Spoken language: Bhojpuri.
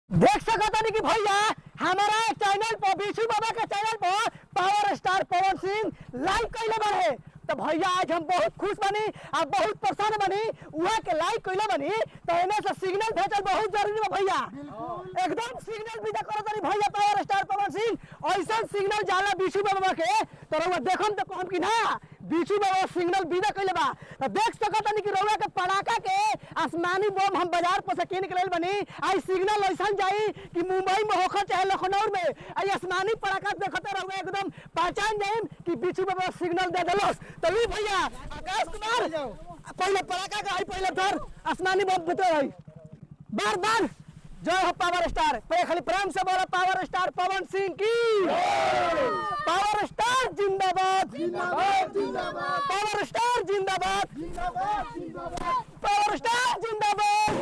देख सकता नहीं कि भैया हमारा चैनल पर बिशु बाबा के चैनल पर power star Pawan Singh live कैले बारे। तो भैया आज हम बहुत खुश बनी और बहुत प्रसन्न बनी वहाँ के लाइव कैले बनी। तो इन्हें से सिग्नल भेजल बहुत जरूरी है भैया, एकदम सिग्नल भी देखो तनी भैया पावर स्टार पवन सिंह ऐसा सिग्नल जाला बिशु बाबा के। तो रउआ देखम तो कहम कि ना बिशु बाबा सिग्नल विदा कैले बा। तो देख सकता नहीं कि रउआ के पटाखा के आसमानी बम हम बाजार पर से किन के लेल बनी। आई सिग्नल ऐसा जाई कि मुंबई में होकर चाहे लखनऊ में आई आसमानी पटाखा देखते रहुए एकदम पहचान जाए कि बिशु बाबा सिग्नल दे दिलस। तो ली भैया आकाश कुमार पहले पटाखा का आई पहले धर आसमानी बम बता रही बार बार जय हो पावर स्टार। पहले खाली प्रेम से बोला पावर स्टार पवन सिंह की पावर स्टार जिंदाबाद जिंदाबाद जिंदाबाद पावर स्टार जिंदाबाद जिंदाबाद जिंदाबाद पावर स्टार जिंदाबाद।